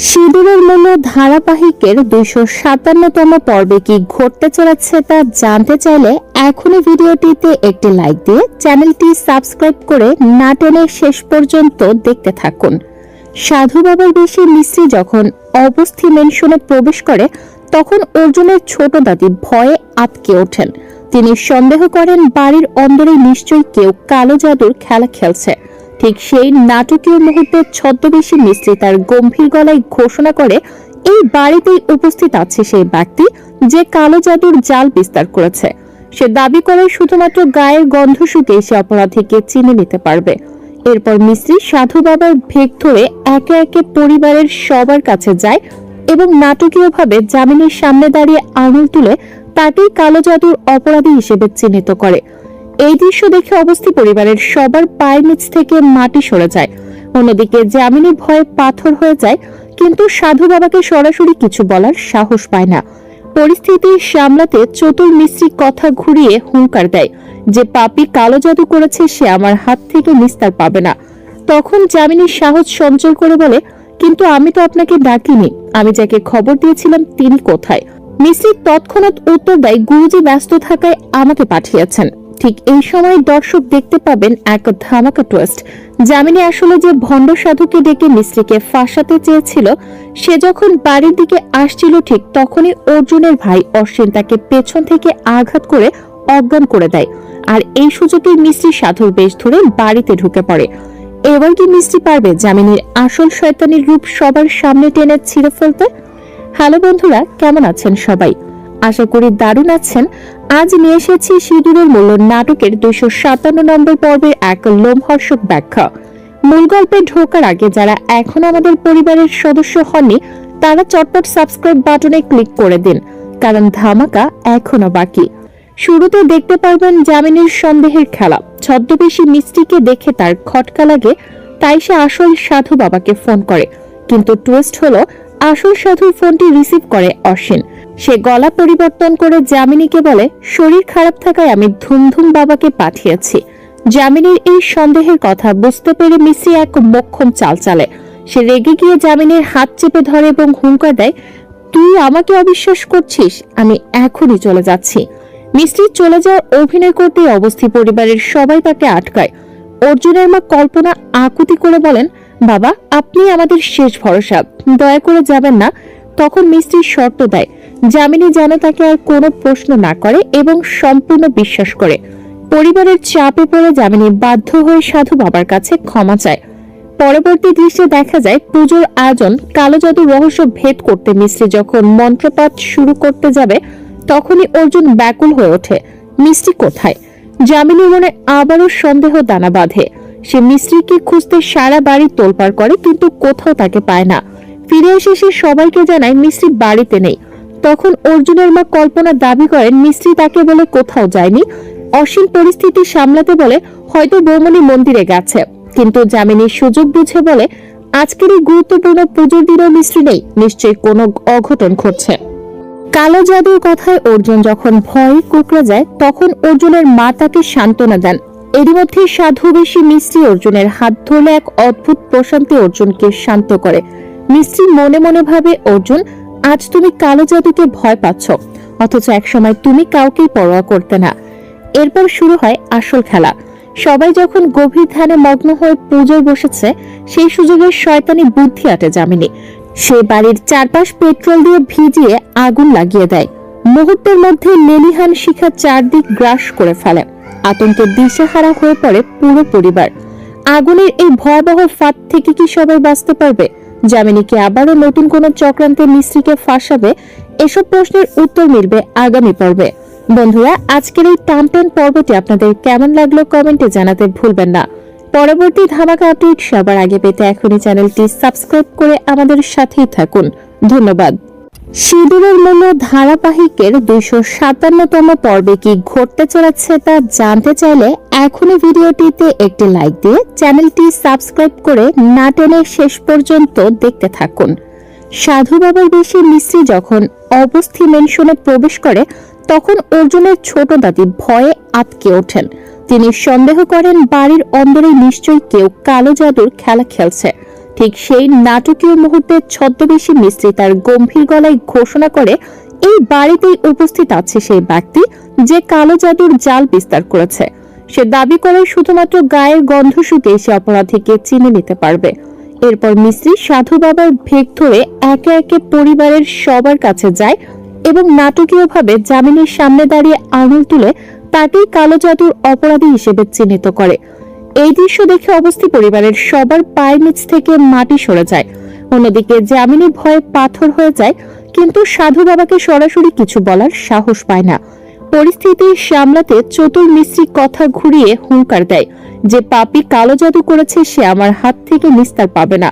সিঁদুরের মূল্য ধারাবাহিকের 257তম পর্বে কি ঘটতে চলেছে তা জানতে চাইলে এখনই ভিডিওটিতে একটি লাইক দিয়ে চ্যানেলটি সাবস্ক্রাইব করে না টেনে শেষ পর্যন্ত দেখতে থাকুন। সাধু বাবার বেশি মিস্ত্রি যখন অবস্থি মেনশনে প্রবেশ করে তখন অর্জুনের ছোট দাদি ভয়ে আঁতকে ওঠেন। তিনি সন্দেহ করেন বাড়ির অন্দরে নিশ্চয়ই কেউ কালো জাদুর খেলা খেলছে। ঠিক সেই নাটকীয় মুহূর্তে ছদ্মবেশী মিস্ত্রি তার গম্ভীর গলায় ঘোষণা করে, এই বাড়িতেই উপস্থিত আছে সেই ব্যক্তি যে কালো জাদুর জাল বিস্তার করেছে। সে দাবি করে শুধুমাত্র গায়ের গন্ধ শুকে সে অপরাধীকে চিনে নিতে পারবে। এরপর মিস্ত্রি সাধু বাবার ভেগ ধরে একে একে পরিবারের সবার কাছে যায় এবং নাটকীয়ভাবে জামিনের সামনে দাঁড়িয়ে আঙুল তুলে তাকেই কালো জাদুর অপরাধী হিসেবে চিহ্নিত করে। এই দৃশ্য দেখে অবস্থি পরিবারের সবার পায়ের নিচ থেকে মাটি সরে যায়। অন্যদিকে জামিনী ভয়ে পাথর হয়ে যায়, কিন্তু সাধু বাবাকে সরাসরি কিছু বলার সাহস পায় না। পরিস্থিতি সামলাতে চতুর মিস্ত্রি কথা ঘুরিয়ে হুঙ্কার দেয় যে পাপী কালো জাদু করেছে সে আমার হাত থেকে নিস্তার পাবে না। তখন জামিনী সাহস সঞ্চয় করে বলে, কিন্তু আমি তো আপনাকে ডাকিনি, আমি যাকে খবর দিয়েছিলাম তিনি কোথায়? মিস্ত্রি তৎক্ষণাৎ উত্তর দেয়, গুরুজি ব্যস্ত থাকায় আমাকে পাঠিয়েছেন। ঠিক এই সময় দর্শক দেখতে পাবেন এক ধামাকা টুইস্ট। জামিনী আসলে যে ভণ্ড সাধুকে ডেকে মিস্ত্রিকে ফাঁসাতে চেয়েছিল, সে যখন বাড়ির দিকে আসছিল ঠিক তখনই অর্জুনের ভাই অশ্বিন তাকে পেছন থেকে আঘাত করে অজ্ঞান করে দেয়। আর এই সুযোগে মিস্ত্রি সাধুর বেশ ধরে বাড়িতে ঢুকে পড়ে। এবার কি মিস্ত্রি পারবে জামিনীর আসল শয়তানির রূপ সবার সামনে টেনে ছিঁড়ে ফেলতে? হ্যালো বন্ধুরা, কেমন আছেন সবাই? আশা করি দারুণ আছেন। আজ নিয়ে এসেছি সিঁদুরের মূল্য নাটকের 257 নম্বর পর্বের এক লোমহর্ষক ব্যাখ্যা। মূল গল্পে ঢোকার আগে যারা এখন আমাদের পরিবারের সদস্য হননি তারা চটপট সাবস্ক্রাইব বাটনে ক্লিক করে দিন, কারণ ধামাকা এখনো বাকি। শুরুতে দেখতে পারবেন জামিনীর সন্দেহের খেলা। ছদ্মবেশী মিস্ত্রিকে দেখে তার খটকা লাগে, তাই সে আসল সাধু বাবাকে ফোন করে। কিন্তু টুইস্ট হলো, আসল সাধুর ফোনটি রিসিভ করে অশ্বিন। সে গলা পরিবর্তন করে জামিনীকে বলে, শরীর খারাপ থাকায় আমি ধুমধুম বাবাকে পাঠিয়েছি। জামিনীর এই সন্দেহের কথা বুঝতে পেরে মিস্ত্রি এক মোক্ষম চাল চালে। সে রেগে গিয়ে জামিনীর হাত চেপে ধরে এবং হুঙ্কার দেয়, তুই আমাকে অবিশ্বাস করছিস? আমি এখনই চলে যাচ্ছি। মিস্ত্রি চলে যাওয়ার অভিনয় করতে অবস্থি পরিবারের সবাই তাকে আটকায়। অর্জুনের মা কল্পনা আকুতি করে বলেন, বাবা আপনি আমাদের শেষ ভরসা, দয়া করে যাবেন না। তখন মিস্ত্রি শর্ত দেয় জামিনী যেন তাকে আর কোনো প্রশ্ন না করে এবং সম্পূর্ণ বিশ্বাস করে। পরিবারের চাপে পড়ে জামিনী বাধ্য হয়ে সাধু বাবার কাছে ক্ষমা চায়। পরবর্তী দৃশ্যে দেখা যায় পুজোর আয়োজন। কালো জাদুর রহস্য ভেদ করতে মিস্ত্রি যখন মন্ত্রপাঠ শুরু করতে যাবে তখনই অর্জুন ব্যাকুল হয়ে ওঠে, মিস্ত্রি কোথায়? জামিনীর মনে আবারও সন্দেহ দানা বাঁধে। সে মিস্ত্রিকে খুঁজতে সারা বাড়ি তোলপাড় করে, কিন্তু কোথাও তাকে পায় না। ফিরে এসে সে সবাইকে জানায় মিস্ত্রি বাড়িতে নেই। তখন অর্জুনের মা কল্পনা দাবি করেন মিস্ত্রি তাকে বলে কোথাও যায়নি। অসীম পরিস্থিতি সামলাতে বলে, হয়তো বৌমনি মন্দিরে গেছে। কিন্তু জামিনী সুযোগ বুঝে বলে, আজকের এই গুরুত্বপূর্ণ পুজোর দিনেও মিস্ত্রি নেই, নিশ্চয়ই কোনো অঘটন ঘটছে। কালো জাদুর কথায় অর্জুন যখন ভয়ে কুকড়ে যায় তখন অর্জুনের মা তাকে সান্ত্বনা দেন। এরই মধ্যে সাধু বেশি মিস্ত্রি অর্জুনের হাত ধরলে এক অদ্ভুত প্রশান্তি অর্জুনকে শান্ত করে। মিস্ত্রি মনে মনে ভাবে, অর্জুন আজ তুমি কালো জাদুকে ভয় পাচ্ছ, অথচ একসময় তুমি কাউকেই পরোয়া করতে না। এরপর শুরু হয় আসল খেলা। সবাই যখন গভীর ধ্যানে মগ্ন হয়ে পুজোয় বসেছে সেই সুযোগে শয়তানি বুদ্ধি আটে জামিনী। সে বাড়ির চারপাশ পেট্রোল দিয়ে ভিজিয়ে আগুন লাগিয়ে দেয়। মুহূর্তের মধ্যে লেলিহান শিখা চারদিক গ্রাস করে ফেলে। আতঙ্কে দিশেহারা হয়ে পড়ে পুরো পরিবার। আগুনের এই ভয়াবহ ফাঁদ থেকে কি সবাই বাঁচতে পারবে? জামিনীকে আবারও নতুন কোন চক্রান্তে মিস্ত্রিকে ফাঁসাবে? এসব প্রশ্নের উত্তর মিলবে আগামী পর্বে। বন্ধুরা, আজকের এই টানটান পর্বটি আপনাদের কেমন লাগলো কমেন্টে জানাতে ভুলবেন না। পরবর্তী ধামাকা আপডেট সবার আগে পেতে এখনই চ্যানেলটি সাবস্ক্রাইব করে আমাদের সাথেই থাকুন। ধন্যবাদ। সিঁদুরের মূল্য ধারাবাহিকের 257তম পর্বে কি ঘটতে চলেছে তা জানতে চাইলে এখনই ভিডিওটিতে একটি লাইক দিয়ে চ্যানেলটি সাবস্ক্রাইব করে না টেনে শেষ পর্যন্ত দেখতে থাকুন। সাধু বাবার বেশি মিস্ত্রি যখন অবস্থি মেনশনে প্রবেশ করে তখন অর্জুনের ছোট দাদি ভয়ে আঁতকে ওঠেন। তিনি সন্দেহ করেন বাড়ির অন্দরে নিশ্চয়ই কেউ কালো জাদুর খেলা খেলছে। ঠিক সেই নাটকীয় মুহূর্তে ছদ্মবেশী মিস্ত্রি তার গম্ভীর গলায় ঘোষণা করে, এই বাড়িতেই উপস্থিত আছে সেই ব্যক্তি যে কালো জাদুর জাল বিস্তার করেছে। সে দাবি করে শুধুমাত্র গায়ের গন্ধ শুকে সে অপরাধীকে চিনে নিতে পারবে। এরপর মিস্ত্রি সাধু বাবার ভেগ ধরে একে একে পরিবারের সবার কাছে যায় এবং নাটকীয়ভাবে জামিনের সামনে দাঁড়িয়ে আঙুল তুলে তাকেই কালো জাদুর অপরাধী হিসেবে চিহ্নিত করে। এই দৃশ্য দেখে অবস্থি পরিবারের সবার পায়ের নিচ থেকে মাটি সরে যায়। অন্যদিকে জামিনী ভয়ে পাথর হয়ে যায়, কিন্তু সাধু বাবাকে সরাসরি কিছু বলার সাহস পায় না। পরিস্থিতি সামলাতে চতুর মিস্ত্রি কথা ঘুরিয়ে হুঙ্কার দেয় যে পাপী কালো জাদু করেছে সে আমার হাত থেকে নিস্তার পাবে না।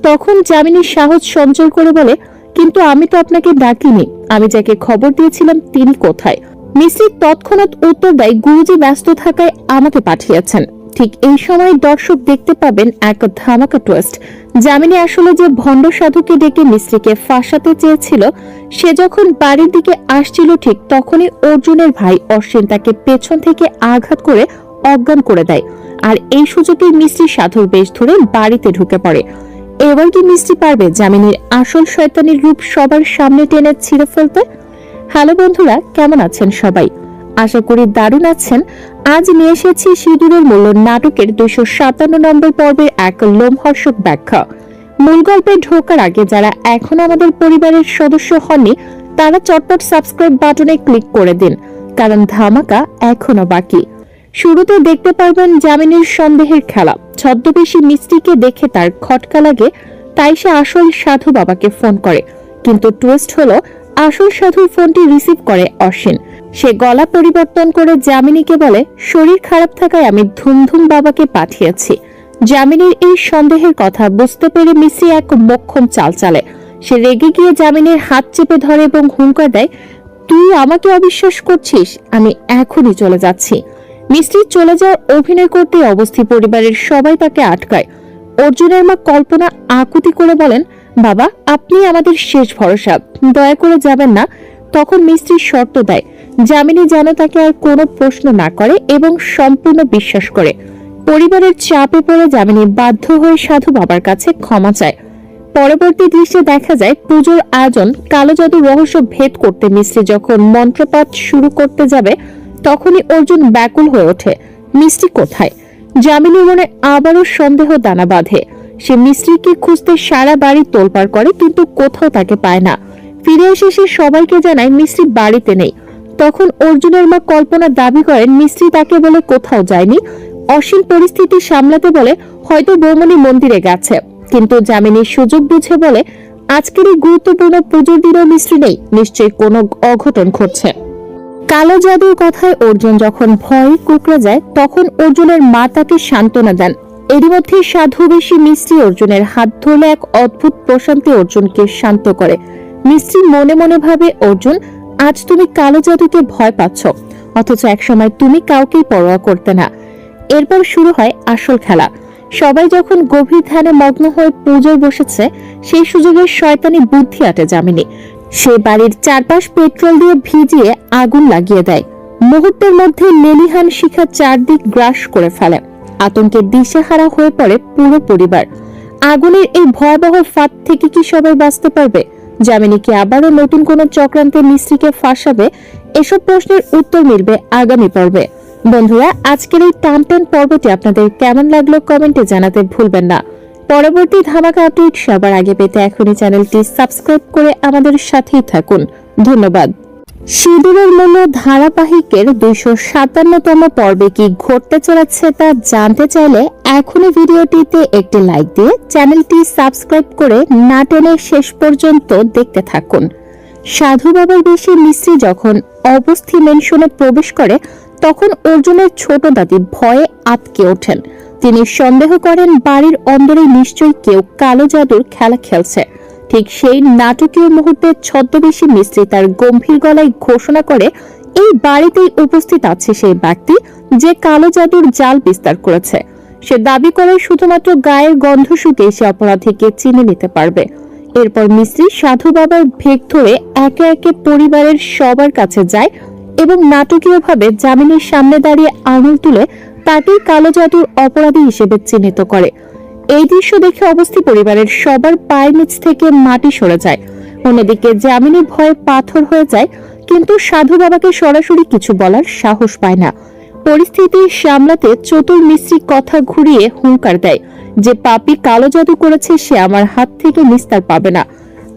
তখন জামিনী সাহস সঞ্চয় করে বলে, কিন্তু আমি তো আপনাকে ডাকিনি, আমি যাকে খবর দিয়েছিলাম তিনি কোথায়? মিস্ত্রি তৎক্ষণাৎ উত্তর দেয়, গুরুজি ব্যস্ত থাকায় আমাকে পাঠিয়েছেন। ঠিক এই সময় দর্শক দেখতে পাবেন এক ধামাকা টুইস্ট। জামিনী আসলে যে ভণ্ড সাধুকে ডেকে মিস্ত্রিকে ফাঁসাতে চেয়েছিল, সে যখন বাড়ির দিকে আসছিল ঠিক তখনই অর্জুনের ভাই অশ্বিন তাকে পেছন থেকে আঘাত করে অজ্ঞান করে দেয়। আর এই সুযোগে মিস্ত্রি সাধুর বেশ ধরে বাড়িতে ঢুকে পড়ে। এবার কি মিস্ত্রি পারবে জামিনীর আসল শয়তানির রূপ সবার সামনে টেনে ছিঁড়ে ফেলতে? হ্যালো বন্ধুরা, কেমন আছেন সবাই? আশা করি দারুণ আছেন। আজ নিয়ে এসেছি সিঁদুরের মূল্য নাটকের 257 নম্বর পর্বের এক লোমহর্ষক ব্যাখ্যা। মূল গল্পে ঢোকার আগে যারা এখন আমাদের পরিবারের সদস্য হননি তারা চটপট সাবস্ক্রাইব বাটনে ক্লিক করে দিন, কারণ ধামাকা এখনো বাকি। শুরুতে দেখতে পারবেন জামিনীর সন্দেহের খেলা। ছদ্মবেশী মিস্ত্রিকে দেখে তার খটকা লাগে, তাই সে আসল সাধু বাবাকে ফোন করে। কিন্তু টুইস্ট হলো, আসল সাধুর ফোনটি রিসিভ করে অশ্বিন। সে গলা পরিবর্তন করে জামিনীকে বলে, শরীর খারাপ থাকায় আমি ধুমধুম বাবাকে পাঠিয়েছি। জামিনীর এই সন্দেহের কথা বুঝতে পেরে মিস্ত্রি এক মোক্ষম চাল চালে। সে রেগে গিয়ে জামিনীর হাত চেপে ধরে এবং হুঙ্কার দেয়, তুই আমাকে অবিশ্বাস করছিস? আমি এখনই চলে যাচ্ছি। মিস্ত্রি চলে যাওয়ার অভিনয় করতে অবস্থি পরিবারের সবাই তাকে আটকায়। অর্জুনের মা কল্পনা আকুতি করে বলেন, বাবা আপনি আমাদের শেষ ভরসা, দয়া করে যাবেন না। তখন মিস্ত্রি শর্ত দেয় জামিনী যেন তাকে আর কোনো প্রশ্ন না করে এবং সম্পূর্ণ বিশ্বাস করে। পরিবারের চাপে পড়ে জামিনী বাধ্য হয়ে সাধু বাবার কাছে ক্ষমা চায়। পরবর্তী দৃশ্যে দেখা যায় পুজোর আয়োজন। কালো জাদুর রহস্য ভেদ করতে মিস্ত্রি যখন মন্ত্রপাঠ শুরু করতে যাবে তখনই অর্জুন ব্যাকুল হয়ে ওঠে, মিস্ত্রি কোথায়? জামিনীর মনে আবারও সন্দেহ দানা বাঁধে। সে মিস্ত্রিকে খুঁজতে সারা বাড়ি তোলপাড় করে, কিন্তু কোথাও তাকে পায় না। ফিরে এসে সে সবাইকে জানায় মিস্ত্রি বাড়িতে নেই। তখন অর্জুনের মা কল্পনা দাবি করেন মিস্ত্রি তাকে বলে কোথাও যায়নি। অশ্বিন পরিস্থিতি সামলাতে বলে, হয়তো বৌমনি মন্দিরে গেছে। কিন্তু জামিনীর সুযোগ বুঝে বলে, আজকের এই গুরুত্বপূর্ণ পুজোর দিনও মিস্ত্রি নেই, নিশ্চয়ই কোনো অঘটন ঘটছে। কালো জাদুর কথায় অর্জুন যখন ভয়ে কুকড়ে যায় তখন অর্জুনের মা তাকে সান্ত্বনা দেন। এরই মধ্যে সাধু বেশি মিস্ত্রি অর্জুনের হাত ধরলে এক অদ্ভুত প্রশান্তি অর্জুনকে শান্ত করে। মিস্ত্রি মনে মনে ভাবে, অর্জুন আজ তুমি কালো জাদুকে ভয় পাচ্ছ, অথচ একসময় তুমি কাউকেই পরোয়া করতে না। এরপর শুরু হয় আসল খেলা। সবাই যখন গভীর ধ্যানে মগ্ন হয়ে পুজোয় বসেছে সেই সুযোগে শয়তানি বুদ্ধি আটে জামিনী। সে বাড়ির চারপাশ পেট্রোল দিয়ে ভিজিয়ে আগুন লাগিয়ে দেয়। মুহূর্তের মধ্যে লেলিহান শিখা চারদিক গ্রাস করে ফেলে। আতঙ্কে দিশেহারা হয়ে পড়ে পুরো পরিবার। আগুনের এই ভয়াবহ ফাঁদ থেকে কি সবাই বাঁচতে পারবে? জামিনী কি আবারও নতুন কোনো চক্রান্তে মিস্ত্রিকে ফাঁসাবে? এসব প্রশ্নের উত্তর মিলবে আগামী পর্বে। বন্ধুরা, আজকের এই টানটান পর্বটি আপনাদের কেমন লাগলো কমেন্টে জানাতে ভুলবেন না। পরবর্তী ধামাকা আপডেট সবার আগে পেতে এখনই চ্যানেলটি সাবস্ক্রাইব করে আমাদের সাথেই থাকুন। ধন্যবাদ। সিঁদুরের মূল্য ধারাবাহিকের 257তম পর্বে কি ঘটতে চলেছে তা জানতে চাইলে এখনই ভিডিওটিতে একটি লাইক দিয়ে চ্যানেলটি সাবস্ক্রাইব করে না টেনে শেষ পর্যন্ত দেখতে থাকুন। সাধু বাবার বেশে মিস্ত্রি যখন অবস্থি মেনশনে প্রবেশ করে তখন অর্জুনের ছোট দাদি ভয়ে আতকে ওঠেন। তিনি সন্দেহ করেন বাড়ির অন্দরে নিশ্চয়ই কেউ কালো জাদুর খেলা খেলছে। ঠিক সেই নাটকীয় মুহূর্তে ছদ্মবেশী মিস্ত্রি তার গম্ভীর গলায় ঘোষণা করে, এই বাড়িতেই উপস্থিত আছে সেই ব্যক্তি যে কালো জাদুর জাল বিস্তার করেছে। সে দাবি করে শুধুমাত্র গায়ের গন্ধ শুকে সে অপরাধীকে চিনে নিতে পারবে। এরপর মিস্ত্রি সাধু বাবার ভেগ ধরে একে একে পরিবারের সবার কাছে যায় এবং নাটকীয়ভাবে জামিনের সামনে দাঁড়িয়ে আঙুল তুলে তাকেই কালো জাদুর অপরাধী হিসেবে চিহ্নিত করে। এই দৃশ্য দেখে অবস্থি পরিবারের সবার পায়ের নিচ থেকে মাটি সরে যায়। অন্যদিকে যামিনী ভয়ে পাথর হয়ে যায়, কিন্তু সাধু বাবাকে সরাসরি কিছু বলার সাহস পায় না। পরিস্থিতি সামলাতে চতুর মিস্ত্রি কথা ঘুরিয়ে হুঙ্কার দেয় যে পাপী কালো জাদু করেছে, সে আমার হাত থেকে নিস্তার পাবে না।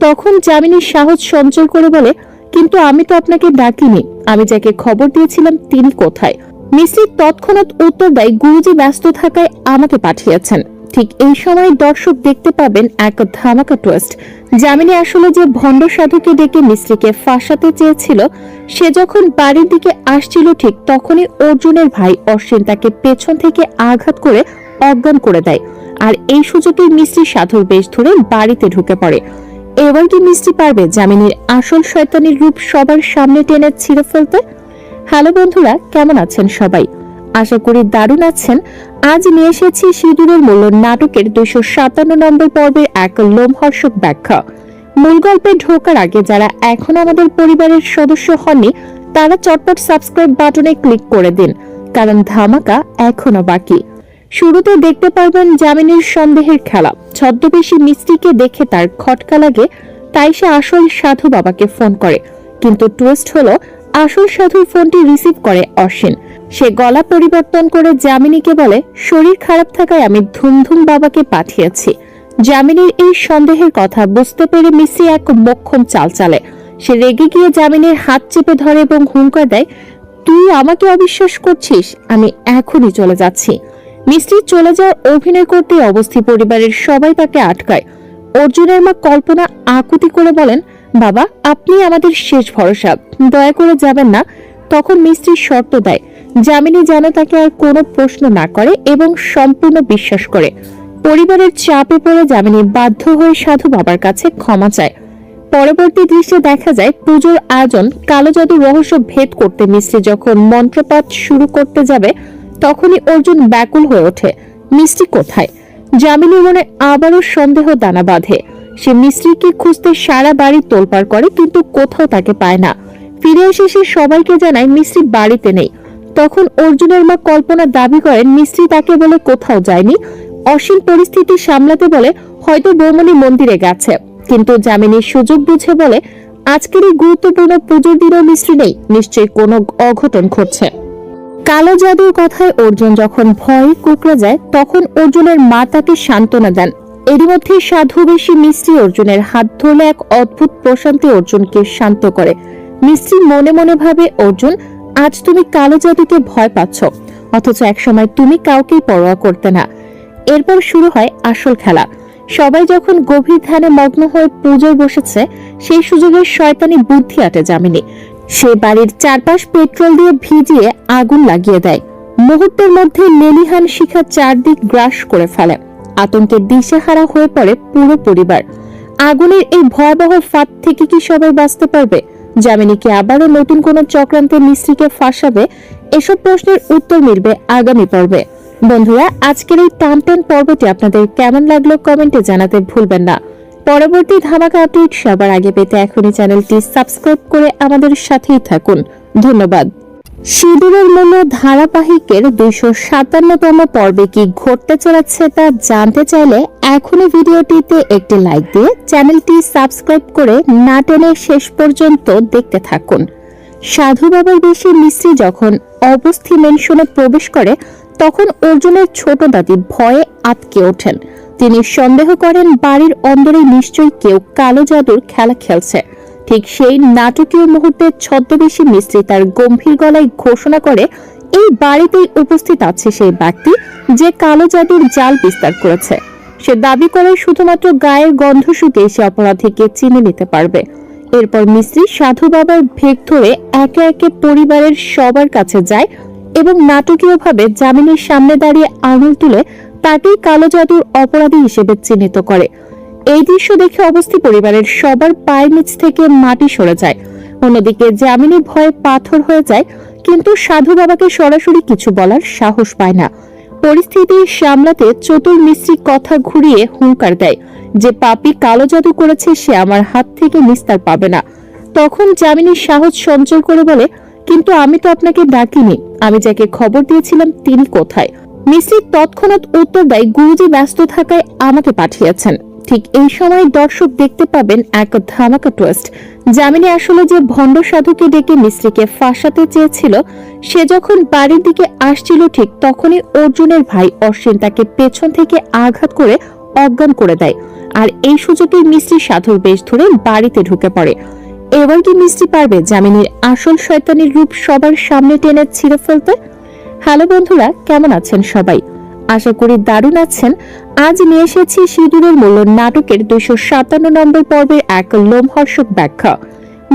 তখন যামিনী সাহস সঞ্চয় করে বলে, কিন্তু আমি তো আপনাকে ডাকিনি, আমি যাকে খবর দিয়েছিলাম তিনি কোথায়? মিস্ত্রি তৎক্ষণাৎ উত্তর দেয়, গুরুজি ব্যস্ত থাকায় আমাকে পাঠিয়েছেন। ঠিক এই সময় দর্শক দেখতে পাবেন এক ধামাকা টুইস্ট। যামিনী আসলে যে ভণ্ড সাধুকে ডেকে মিস্ত্রিকে ফাঁসাতে চেয়েছিল, সে যখন বাড়ির দিকে আসছিল ঠিক তখনই অর্জুনের ভাই অশ্বিন তাকে পেছন থেকে আঘাত করে অজ্ঞান করে দেয়। আর এই সুযোগে মিস্ত্রি সাধুর বেশ ধরে বাড়িতে ঢুকে পড়ে। এবার কি মিস্ত্রি পারবে যামিনীর আসল শয়তানির রূপ সবার সামনে টেনে ছিঁড়ে ফেলতে? হ্যালো বন্ধুরা, কেমন আছেন সবাই? আশা করি দারুণ আছেন। আজ নিয়ে এসেছি সিঁদুরের মূল্য নাটকের 257 নম্বর পর্বের এক লোমহর্ষক ব্যাখ্যা। মূল গল্পে ঢোকার আগে যারা এখন আমাদের পরিবারের সদস্য হননি, তারা চটপট সাবস্ক্রাইব বাটনে ক্লিক করে দিন, কারণ ধামাকা এখনো বাকি। শুরুতে দেখতে পারবেন যামিনীর সন্দেহের খেলা। ছদ্মবেশী মিস্ত্রিকে দেখে তার খটকা লাগে, তাই সে আসল সাধু বাবাকে ফোন করে। কিন্তু টুইস্ট হলো, আসল সাধুর ফোনটি রিসিভ করে অশ্বিন। সে গলা পরিবর্তন করে যামিনীকে বলে, শরীর খারাপ থাকায় আমি ধুমধুম বাবাকে পাঠিয়েছি। যামিনীর এই সন্দেহের কথা বুঝতে পেরে মিস্ত্রি এক মোক্ষম চাল চালে। সে রেগে গিয়ে যামিনীর হাত চেপে ধরে এবং হুঙ্কার দেয়, তুই আমাকে অবিশ্বাস করছিস? আমি এখনই চলে যাচ্ছি। মিস্ত্রি চলে যাওয়ার অভিনয় করতে অবস্থি পরিবারের সবাই তাকে আটকায়। অর্জুনের মা কল্পনা আকুতি করে বলেন, বাবা আপনি আমাদের শেষ ভরসা, দয়া করে যাবেন না। তখন মিস্ত্রি শর্ত দেয়, যামিনী যেন তাকে আর কোনো প্রশ্ন না করে এবং সম্পূর্ণ বিশ্বাস করে। পরিবারের চাপে পড়ে যামিনী বাধ্য হয়ে সাধু বাবার কাছে ক্ষমা চায়। পরবর্তী দৃশ্যে দেখা যায় পুজোর আয়োজন। কালো জাদুর রহস্য ভেদ করতে মিস্ত্রি যখন মন্ত্রপাঠ শুরু করতে যাবে, তখনই অর্জুন ব্যাকুল হয়ে ওঠে, মিস্ত্রি কোথায়? যামিনীর মনে আবারও সন্দেহ দানা বাঁধে। সে মিস্ত্রিকে খুঁজতে সারা বাড়ি তোলপাড় করে, কিন্তু কোথাও তাকে পায় না। ফিরে এসে সে সবাইকে জানায় মিস্ত্রি বাড়িতে নেই। তখন অর্জুনের মা কল্পনা দাবি করেন মিস্ত্রি তাকে বলে কোথাও যায়নি। অসীম পরিস্থিতি সামলাতে বলে, হয়তো বৌমনি মন্দিরে গেছে। কিন্তু যামিনীর সুযোগ বুঝে বলে, আজকের এই গুরুত্বপূর্ণ পুজোর দিনও মিস্ত্রি নেই, নিশ্চয়ই কোনো অঘটন ঘটছে। কালো জাদুর কথায় অর্জুন যখন ভয়ে কুকড়ে যায়, তখন অর্জুনের মা তাকে সান্ত্বনা দেন। এরই মধ্যে সাধু বেশি মিস্ত্রি অর্জুনের হাত ধরলে এক অদ্ভুত প্রশান্তি অর্জুনকে শান্ত করে। মিস্ত্রি মনে মনে ভাবে, অর্জুন আজ তুমি কালো জাদুকে ভয় পাচ্ছ, অথচ একসময় তুমি কাউকেই পরোয়া করতে না। এরপর শুরু হয় আসল খেলা। সবাই যখন গভীর ধ্যানে মগ্ন হয়ে পুজোয় বসেছে, সেই সুযোগে শয়তানি বুদ্ধি আটে যামিনী। সে বাড়ির চারপাশ পেট্রোল দিয়ে ভিজিয়ে আগুন লাগিয়ে দেয়। মুহূর্তের মধ্যে লেলিহান শিখা চারদিক গ্রাস করে ফেলে। আতঙ্কের দিশেহারা হয়ে পড়ে পুরো পরিবার। আগুনের এই ভয়াবহ ফাঁদ থেকে কি সবাই বাঁচতে পারবে? যামিনী কি আবারও নতুন কোন চক্রান্তে মিস্ত্রিকে ফাঁসাবে? এসব প্রশ্নের উত্তর মিলবে আগামী পর্বে। বন্ধুরা, আজকের এই টানটান পর্বটি আপনাদের কেমন লাগলো কমেন্টে জানাতে ভুলবেন না। পরবর্তী ধামাকা আপডেট সবার আগে পেতে এখনই চ্যানেলটি সাবস্ক্রাইব করে আমাদের সাথেই থাকুন। ধন্যবাদ। সিঁদুরের মূল্য ধারাবাহিকের 257তম পর্বে কি ঘটতে চলেছে তা জানতে চাইলে এখনই ভিডিওটিতে একটি লাইক দিয়ে চ্যানেলটি সাবস্ক্রাইব করে না টেনে শেষ পর্যন্ত দেখতে থাকুন। সাধু বাবার বেশি মিস্ত্রি যখন অবস্থি মেনশনে প্রবেশ করে, তখন অর্জুনের ছোট দাদি ভয়ে আটকে ওঠেন। তিনি সন্দেহ করেন বাড়ির অন্দরে নিশ্চয়ই কেউ কালো জাদুর খেলা খেলছে। ঠিক সেই নাটকীয় মুহূর্তে ছদ্মবেশী মিস্ত্রি তার গম্ভীর গলায় ঘোষণা করে, এই বাড়িতেই উপস্থিত আছে সেই ব্যক্তি যে কালো জাদুর জাল বিস্তার করেছে। সে দাবি করে শুধুমাত্র গায়ের গন্ধ শুকে সে অপরাধীকে চিনে নিতে পারবে। এরপর মিস্ত্রি সাধু বাবার ভেগ ধরে একে একে পরিবারের সবার কাছে যায় এবং নাটকীয়ভাবে যামিনীর সামনে দাঁড়িয়ে আঙুল তুলে তাকেই কালো জাদুর অপরাধী হিসেবে চিহ্নিত করে। এই দৃশ্য দেখে অবস্থি পরিবারের সবার পায়ের নিচ থেকে মাটি সরে যায়। অন্যদিকে যামিনী ভয়ে পাথর হয়ে যায়, কিন্তু সাধু বাবাকে সরাসরি কিছু বলার সাহস পায় না। পরিস্থিতি সামলাতে চতুর মিস্ত্রি কথা ঘুরিয়ে হুঙ্কার দেয় যে পাপী কালো জাদু করেছে, সে আমার হাত থেকে নিস্তার পাবে না। তখন যামিনী সাহস সঞ্চয় করে বলে, কিন্তু আমি তো আপনাকে ডাকিনি, আমি যাকে খবর দিয়েছিলাম তিনি কোথায়? মিস্ত্রি তৎক্ষণাৎ উত্তর দেয়, গুরুজি ব্যস্ত থাকায় আমাকে পাঠিয়েছেন। ঠিক এই সময় দর্শক দেখতে পাবেন এক ধামাকা টুইস্ট। যামিনী আসলে যে ভণ্ড সাধুকে ডেকে মিস্ত্রিকে ফাঁসাতে চেয়েছিল, সে যখন বাড়ির দিকে আসছিল ঠিক তখনই অর্জুনের ভাই অশ্বিন তাকে পেছন থেকে আঘাত করে অজ্ঞান করে দেয়। আর এই সুযোগে মিস্ত্রি সাধুর বেশ ধরে বাড়িতে ঢুকে পড়ে। এবার কি মিস্ত্রি পারবে যামিনীর আসল শয়তানির রূপ সবার সামনে টেনে ছিঁড়ে ফেলতে? হ্যালো বন্ধুরা, কেমন আছেন সবাই? আশা করি দারুণ আছেন। আজ নিয়ে এসেছি সিঁদুরের মূল্য নাটকের 257 নম্বর পর্বের এক লোমহর্ষক ব্যাখ্যা।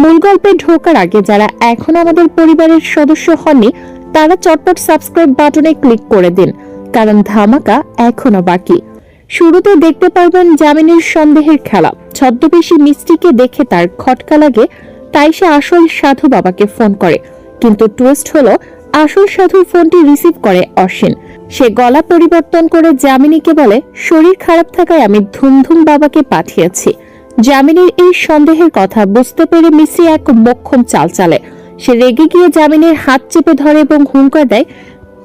মূল গল্পে ঢোকার আগে যারা এখন আমাদের পরিবারের সদস্য হননি, তারা চটপট সাবস্ক্রাইব বাটনে ক্লিক করে দিন, কারণ ধামাকা এখনো বাকি। শুরুতে দেখতে পারবেন যামিনীর সন্দেহের খেলা। ছদ্মবেশী মিস্ত্রিকে দেখে তার খটকা লাগে, তাই সে আসল সাধু বাবাকে ফোন করে। কিন্তু টুইস্ট হলো, আসল সাধুর ফোনটি রিসিভ করে অশ্বিন। সে গলা পরিবর্তন করে যামিনীকে বলে, শরীর খারাপ থাকায় আমি ধুমধুম বাবাকে পাঠিয়েছি। যামিনীর এই সন্দেহের কথা বুঝতে পেরে মিস্ত্রি এক মোক্ষম চাল চালে। সে রেগে গিয়ে যামিনীর হাত চেপে ধরে এবং হুঙ্কার দেয়,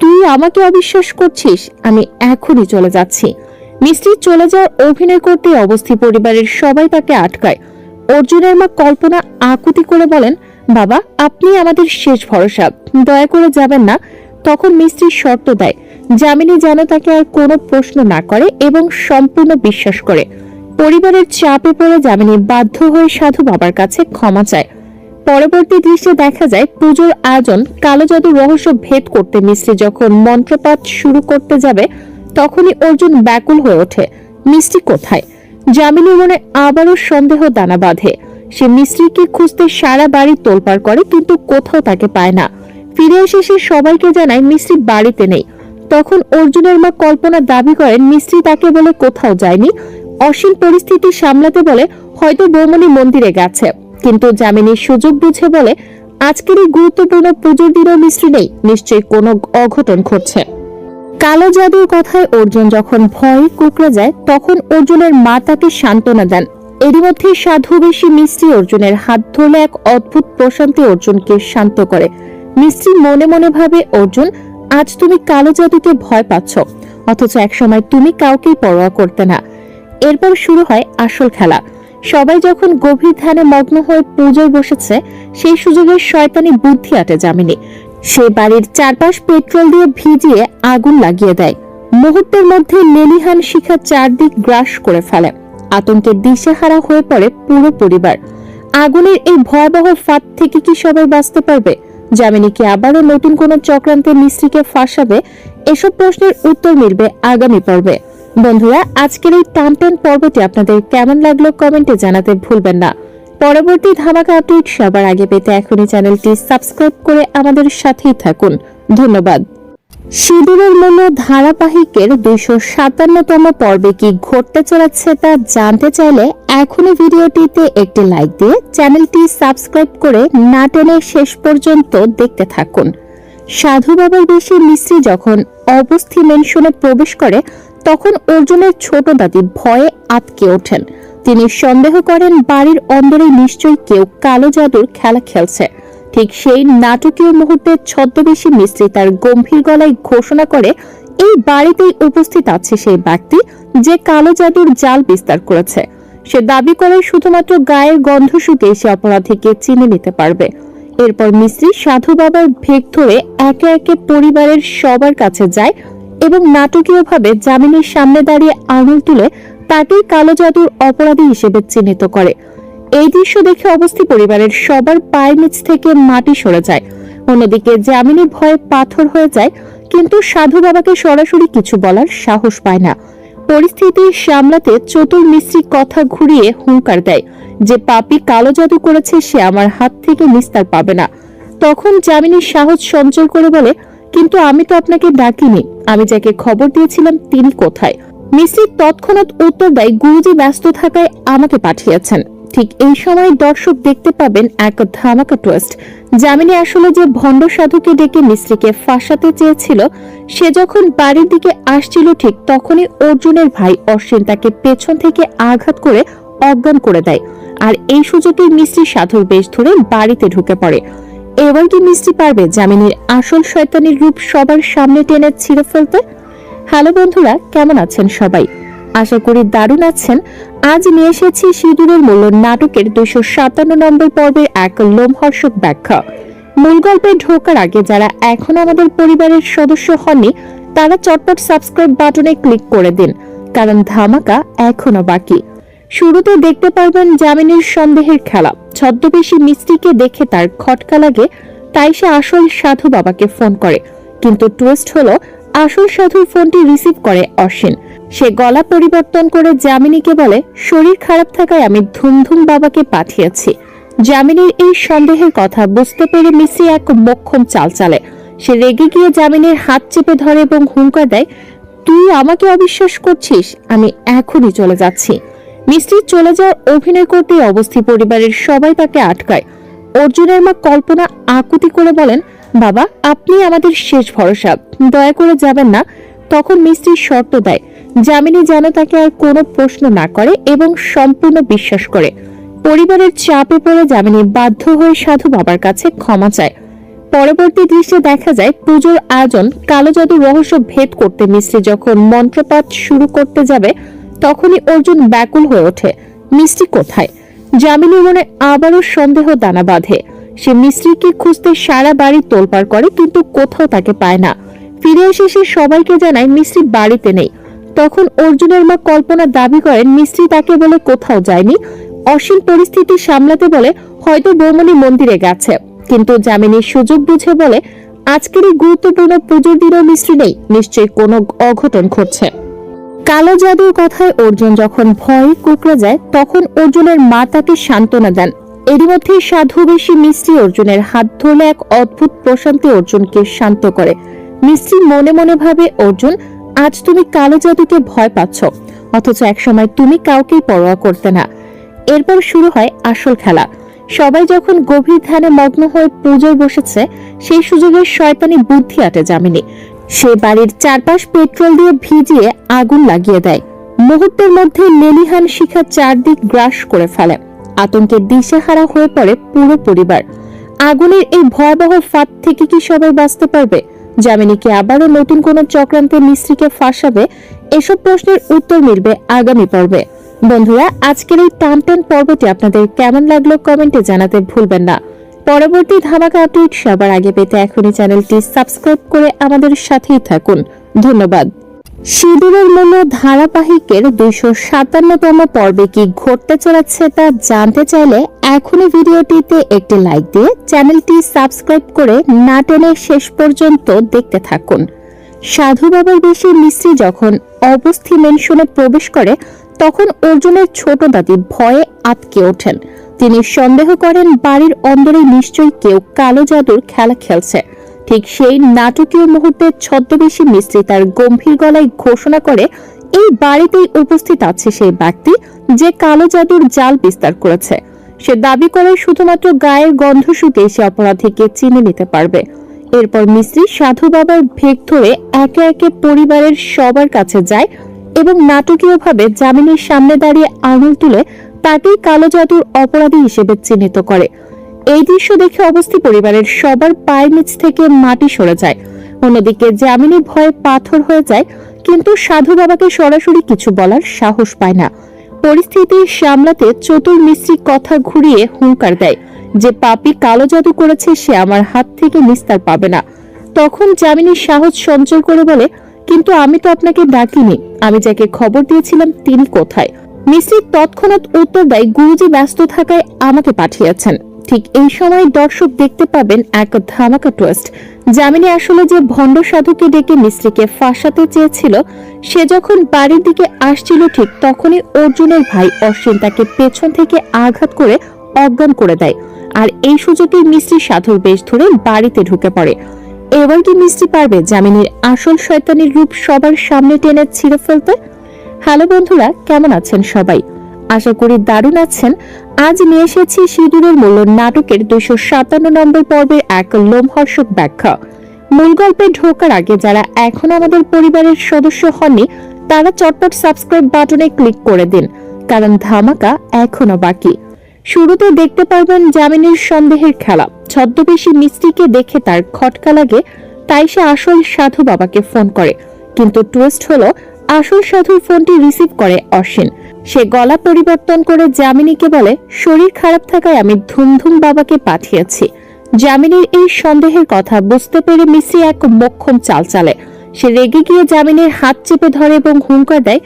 তুই আমাকে অবিশ্বাস করছিস? আমি এখনই চলে যাচ্ছি। মিস্ত্রি চলে যাওয়ার অভিনয় করতে অবস্থি পরিবারের সবাই তাকে আটকায়। অর্জুনের মা কল্পনা আকুতি করে বলেন, বাবা, আপনি আমাদের শেষ ভরসা, দয়া করে যাবেন না। তখন মিস্ত্রি শর্ত দেয়, যামিনী যেন তাকে আর কোনো প্রশ্ন না করে এবং সম্পূর্ণ বিশ্বাস করে। পরিবারের চাপে পড়ে যামিনী বাধ্য হয়ে সাধু বাবার কাছে ক্ষমা চায়। পরবর্তী দৃশ্যে দেখা যায়, পুজোর আয়োজন কালো জাদুর রহস্য ভেদ করতে মিস্ত্রি যখন মন্ত্রপাঠ শুরু করতে যাবে, তখনই অর্জুন ব্যাকুল হয়ে ওঠে, মিস্ত্রি কোথায়? যামিনীর মনে আবারও সন্দেহ দানা বাঁধে। সে মিস্ত্রিকে খুঁজতে সারা বাড়ি তোলপাড় করে, কিন্তু কোথাও তাকে পায় না। ফিরে এসে সে সবাইকে জানায় মিস্ত্রি বাড়িতে নেই। তখন অর্জুনের মা কল্পনা দাবি করেন মিস্ত্রি তাকে বলে কোথাও যায়নি। অশ্বিন পরিস্থিতি সামলাতে বলে, হয়তো বৌমনি মন্দিরে গেছে। কিন্তু যামিনীর সুযোগ বুঝে বলে, আজকের এই গুরুত্বপূর্ণ পুজোর দিনও মিস্ত্রি নেই, নিশ্চয়ই কোনো অঘটন ঘটছে। কালো জাদুর কথায় অর্জুন যখন ভয়ে কুকড়ে যায়, তখন অর্জুনের মা তাকে সান্ত্বনা দেন। এরই মধ্যে সাধু বেশি মিস্ত্রি অর্জুনের হাত ধরলে এক অদ্ভুত প্রশান্তি অর্জুনকে শান্ত করে। মিস্ত্রি মনে মনে ভাবে, অর্জুন, আজ তুমি কালো জাদুকে ভয় পাচ্ছ, অথচ একসময় তুমি কাউকেই পরোয়া করতে না। এরপর শুরু হয় আসল খেলা। সবাই যখন গভীর ধ্যানে মগ্ন হয়ে পুজোয় বসেছে, সেই সুযোগে শয়তানি বুদ্ধি আটে যামিনী। সে বাড়ির চারপাশ পেট্রোল দিয়ে ভিজিয়ে আগুন লাগিয়ে দেয়। মুহূর্তের মধ্যে লেলিহান শিখা চারদিক গ্রাস করে ফেলে। আতঙ্কে দিশেহারা হয়ে পড়ে পুরো পরিবার। আগুনের এই ভয়াবহ ফাঁদ থেকে কি সবাই বাঁচতে পারবে? যামিনী কি আবারও নতুন কোনো চক্রান্তে মিস্ত্রিকে ফাঁসাবে? এসব প্রশ্নের উত্তর মিলবে আগামী পর্বে। বন্ধুরা, আজকের এই টানটান পর্বটি আপনাদের কেমন লাগলো কমেন্টে জানাতে ভুলবেন না। পরবর্তী ধামাকা আপডেট সবার আগে পেতে এখনই চ্যানেলটি সাবস্ক্রাইব করে আমাদের সাথেই থাকুন। ধন্যবাদ। সিঁদুরের মূল্য ধারাবাহিকের 257তম পর্বে কি ঘটতে চলেছে তা জানতে চাইলে এখনই ভিডিওটিতে একটি লাইক দিয়ে চ্যানেলটি সাবস্ক্রাইব করে না টেনে শেষ পর্যন্ত দেখতে থাকুন। সাধু বাবার বেশে মিস্ত্রি যখন অবস্থি মেনশনে প্রবেশ করে, তখন অর্জুনের ছোট দাদি ভয়ে আটকে ওঠেন। তিনি সন্দেহ করেন বাড়ির অন্দরে নিশ্চয়ই কেউ কালো জাদুর খেলা খেলছে। ঠিক সেই নাটকীয় মুহূর্তে ছদ্মবেশী মিস্ত্রি তার গম্ভীর গলায় ঘোষণা করে, এই বাড়িতেই উপস্থিত আছে সেই ব্যক্তি যে কালো জাদুর জাল বিস্তার করেছে। সে দাবি করে শুধুমাত্র গায়ের গন্ধ শুকে সে অপরাধীকে চিনে নিতে পারবে। এরপর মিস্ত্রি সাধু বাবার ভেগ ধরে একে একে পরিবারের সবার কাছে যায় এবং নাটকীয়ভাবে যামিনীর সামনে দাঁড়িয়ে আঙুল তুলে তাকেই কালো জাদুর অপরাধী হিসেবে চিহ্নিত করে। এই দৃশ্য দেখে অবস্থি পরিবারের সবার পায়ের নিচ থেকে মাটি সরে যায়। অন্যদিকে যামিনী ভয়ে পাথর হয়ে যায়, কিন্তু সাধু বাবাকে সরাসরি কিছু বলার সাহস পায় না। পরিস্থিতি সামলাতে চতুর মিস্ত্রি কথা ঘুরিয়ে হুঙ্কার দেয় যে পাপী কালো জাদু করেছে সে আমার হাত থেকে নিস্তার পাবে না। তখন যামিনী সাহস সঞ্চয় করে বলে, কিন্তু আমি তো আপনাকে ডাকিনি, আমি যাকে খবর দিয়েছিলাম তিনি কোথায়? মিস্ত্রি তৎক্ষণাৎ উত্তর দেয়, গুরুজি ব্যস্ত থাকায় আমাকে পাঠিয়েছেন। ঠিক এই সময় দর্শক দেখতে পাবেন এক ধামাকা টুইস্ট। যামিনী আসলে যে ভণ্ড সাধুকে ডেকে মিস্ত্রিকে ফাঁসাতে চেয়েছিল, সে যখন বাড়ির দিকে আসছিল ঠিক তখনই অর্জুনের ভাই অশ্বিন তাকে পেছন থেকে আঘাত করে অজ্ঞান করে দেয়। আর এই সুযোগে মিস্ত্রি সাধুর বেশ ধরে বাড়িতে ঢুকে পড়ে। এবার কি মিস্ত্রি পারবে যামিনীর আসল শয়তানির রূপ সবার সামনে টেনে ছিঁড়ে ফেলতে? হ্যালো বন্ধুরা, কেমন আছেন সবাই? আশা করি দারুণ আছেন। আজ নিয়ে এসেছি সিঁদুরের মূল্য নাটকের 257 নম্বর পর্বের এক লোমহর্ষক ব্যাখ্যা। মূল গল্পে ঢোকার আগে যারা এখন আমাদের পরিবারের সদস্য হননি তারা চটপট সাবস্ক্রাইব বাটনে ক্লিক করে দিন, কারণ ধামাকা এখনো বাকি। শুরুতে দেখতে পারবেন যামিনীর সন্দেহের খেলা। ছদ্মবেশী মিষ্টিকে দেখে তার খটকা লাগে, তাই সে আসল সাধু বাবাকে ফোন করে। কিন্তু টুইস্ট হলো, আসল সাধুর ফোনটি রিসিভ করে অশ্বিন। সে গলা পরিবর্তন করে যামিনীকে বলে, শরীর খারাপ থাকায় আমি ধুমধুম বাবাকে পাঠিয়েছি। যামিনীর এই সন্দেহের কথা বুঝতে পেরে মিশ্রি এক মোক্ষম চাল চালে। সে রেগে গিয়ে যামিনীর হাত চেপে ধরে এবং হুঙ্কার দেয়, তুই আমাকে অবিশ্বাস করছিস? আমি এখনই চলে যাচ্ছি। মিষ্টি চলে যাওয়ার অভিনয় করতেই অবস্থি পরিবারের সবাই তাকে আটকায়। অর্জুনের মা কল্পনা আকুতি করে বলেন, বাবা আপনি আমাদের শেষ ভরসা, দয়া করে যাবেন না। তখন মিষ্টি শর্ত দেয়, যামিনী যেন তাকে আর কোনো প্রশ্ন না করে এবং সম্পূর্ণ বিশ্বাস করে। পরিবারের চাপে পড়ে যামিনী বাধ্য হয়ে সাধু বাবার কাছে ক্ষমা চায়। পরবর্তী দৃশ্যে দেখা যায় পুজোর আয়োজন। কালো জাদুর রহস্য ভেদ করতে মিষ্টি যখন মন্ত্রপাঠ শুরু করতে যাবে তখনই অর্জুন ব্যাকুল হয়ে ওঠে, মিষ্টি কোথায়? যামিনীর মনে আবারও সন্দেহ দানা বাঁধে। সে মিষ্টিকে খুঁজতে সারা বাড়ি তোলপাড় করে, কিন্তু কোথাও তাকে পায় না। ফিরে এসে সে সবাইকে জানায় মিষ্টি বাড়িতে নেই। তখন অর্জুনের মা কল্পনা দাবি করেন মিষ্টি তাকে বলে কোথাও যায়নি। অসীম পরিস্থিতি সামলাতে বলে হয়তো বৌমনি মন্দিরে গেছে, কিন্তু যামিনীর সুযোগ বুঝে বলে আজকের এই গুরুত্বপূর্ণ পুজোর দিনও মিষ্টি নেই, নিশ্চয়ই কোনো অঘটন ঘটছে। কালো জাদুর কথায় অর্জুন যখন ভয়ে কুকড়ে যায় তখন অর্জুনের মা তাকে সান্ত্বনা দেন। এরই মধ্যে সাধু বেশি মিষ্টি অর্জুনের হাত ধরলে এক অদ্ভুত প্রশান্তি অর্জুনকে শান্ত করে। মিষ্টি মনে মনে ভাবে, অর্জুন আজ তুমি কালো জাদুকে ভয় পাচ্ছ, অথচ একসময় তুমি কাউকেই পরোয়া করতে না। এরপর শুরু হয় আসল খেলা। সবাই যখন গভীর ধ্যানে মগ্ন হয়ে পুজোয় বসেছে সেই সুযোগে শয়তানি বুদ্ধি আটে যামিনী। সে বাড়ির চারপাশ পেট্রোল দিয়ে ভিজিয়ে আগুন লাগিয়ে দেয়। মুহূর্তের মধ্যে লেলিহান শিখা চারদিক গ্রাস করে ফেলে। আতঙ্কে দিশেহারা হয়ে পড়ে পুরো পরিবার। আগুনের এই ভয়াবহ ফাঁদ থেকে কি সবাই বাঁচতে পারবে? যামিনী কি আবারও নতুন কোন চক্রান্তে মিস্ত্রিকে ফাঁসাবে? এসব প্রশ্নের উত্তর মিলবে আগামী পর্বে। বন্ধুরা, আজকের এই টানটান পর্বটি আপনাদের কেমন লাগলো কমেন্টে জানাতে ভুলবেন না। পরবর্তী ধামাকা আপডেট সবার আগে পেতে এখনই চ্যানেলটি সাবস্ক্রাইব করে আমাদের সাথেই থাকুন। ধন্যবাদ। সিঁদুরের মূল্য ধারাবাহিকের 257তম পর্বে কি ঘটতে চলেছে তা জানতে চাইলে এখনই ভিডিওটিতে একটি লাইক দিয়ে চ্যানেলটি সাবস্ক্রাইব করে না টেনে শেষ পর্যন্ত দেখতে থাকুন। সাধু বাবার বেশি মিস্ত্রি যখন অবস্থি মেনশনে প্রবেশ করে তখন অর্জুনের ছোট দাদি ভয়ে আটকে ওঠেন। তিনি সন্দেহ করেন বাড়ির অন্দরে নিশ্চয়ই কেউ কালো জাদুর খেলা খেলছে। ঠিক সেই নাটকীয় মুহূর্তে ছদ্মবেশী মিস্ত্রি তার গম্ভীর গলায় ঘোষণা করে, এই বাড়িতেই উপস্থিত আছে সেই ব্যক্তি যে কালো জাদুর জাল বিস্তার করেছে। সে দাবি করে শুধুমাত্র গায়ের গন্ধ শুকে সে অপরাধীকে চিনে নিতে পারবে। এরপর মিস্ত্রি সাধু বাবার ভেগ ধরে একে একে পরিবারের সবার কাছে যায় এবং নাটকীয়ভাবে যামিনীর সামনে দাঁড়িয়ে আঙুল তুলে তাকেই কালো জাদুর অপরাধী হিসেবে চিহ্নিত করে। এই দৃশ্য দেখে অবস্থি পরিবারের সবার পায়ের নিচ থেকে মাটি সরে যায়। অন্যদিকে যামিনী ভয়ে পাথর হয়ে যায়, কিন্তু সাধু বাবাকে সরাসরি কিছু বলার সাহস পায় না। পরিস্থিতি সামলাতে চতুর মিস্ত্রি কথা ঘুরিয়ে হুঙ্কার দেয় যে পাপী কালো জাদু করেছে সে আমার হাত থেকে নিস্তার পাবে না। তখন যামিনী সাহস সঞ্চয় করে বলে, কিন্তু আমি তো আপনাকে ডাকিনি, আমি যাকে খবর দিয়েছিলাম তিনি কোথায়? মিস্ত্রি তৎক্ষণাৎ উত্তর দেয়, গুরুজি ব্যস্ত থাকায় আমাকে পাঠিয়েছেন। ঠিক এই সময় দর্শক দেখতে পাবেন এক ধামাকা টুইস্ট। যামিনী আসলে যে ভণ্ড সাধুকে ডেকে মিস্ত্রিকে ফাঁসাতে চেয়েছিল সে যখন বাড়ির দিকে আসছিল ঠিক তখনই অর্জুনের ভাই অশ্বিন তাকে পেছন থেকে আঘাত করে অজ্ঞান করে দেয়। আর এই সুযোগে মিস্ত্রি সাধুর বেশ ধরে বাড়িতে ঢুকে পড়ে। এবার কি মিস্ত্রি পারবে যামিনীর আসল শয়তানির রূপ সবার সামনে টেনে ছিঁড়ে ফেলতে? হ্যালো বন্ধুরা, কেমন আছেন সবাই? আশা করি দারুণ আছেন। আজ নিয়ে এসেছি সিঁদুরের মূল্য নাটকের 257 নম্বর পর্বের এক লোমহর্ষক ব্যাখ্যা। মূল গল্পে ঢোকার আগে যারা এখন আমাদের পরিবারের সদস্য হননি তারা চটপট সাবস্ক্রাইব বাটনে ক্লিক করে দিন, কারণ ধামাকা এখনো বাকি। শুরুতে দেখতে পারবেন যামিনীর সন্দেহের খেলা। ছদ্মবেশী মিষ্টিকে দেখে তার খটকা লাগে, তাই সে আসল সাধু বাবাকে ফোন করে। কিন্তু টুইস্ট হলো আসল সাধুর ফোনটি রিসিভ করে অশ্বিন। সে গলা পরিবর্তন করে যামিনীকে বলে, শরীর খারাপ থাকায় আমি ধুমধুম বাবাকে পাঠিয়েছি। যামিনীর এই সন্দেহের কথা বুঝতে পেরে মিসি এক মোক্ষম চাল চালে। সে রেগে গিয়ে যামিনীর হাত চেপে ধরে এবং হুঙ্কার দেয়,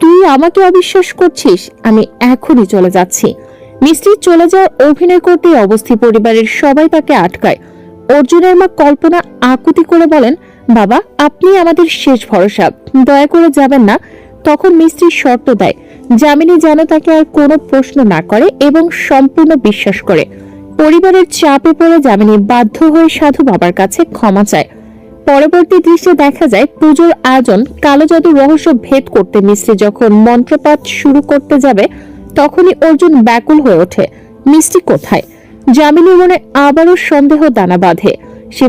তুই আমাকে অবিশ্বাস করছিস? আমি এখনই চলে যাচ্ছি। মিষ্টি চলে যাওয়ার অভিনয় করতে অবস্থি পরিবারের সবাই তাকে আটকায়। অর্জুনের মা কল্পনা আকুতি করে বলেন, বাবা আপনি আমাদের শেষ ভরসা, দয়া করে যাবেন না। তখন মিস্ত্রি শর্ত দেয়, যামিনী যেন তাকে আর কোনো প্রশ্ন না করে এবং সম্পূর্ণ বিশ্বাস করে। পরিবারের চাপে পড়ে যামিনী বাধ্য হয়ে সাধু বাবার কাছে ক্ষমা চায়। পরবর্তী দৃশ্যে দেখা যায় পুজোর আয়োজন কালো জাদুর রহস্য ভেদ করতে মিস্ত্রি যখন মন্ত্রপাঠ শুরু করতে যাবে তখনই অর্জুন ব্যাকুল হয়ে ওঠে, মিষ্টি কোথায়? যামিনীর মনে আবারও সন্দেহ দানা বাঁধে। সে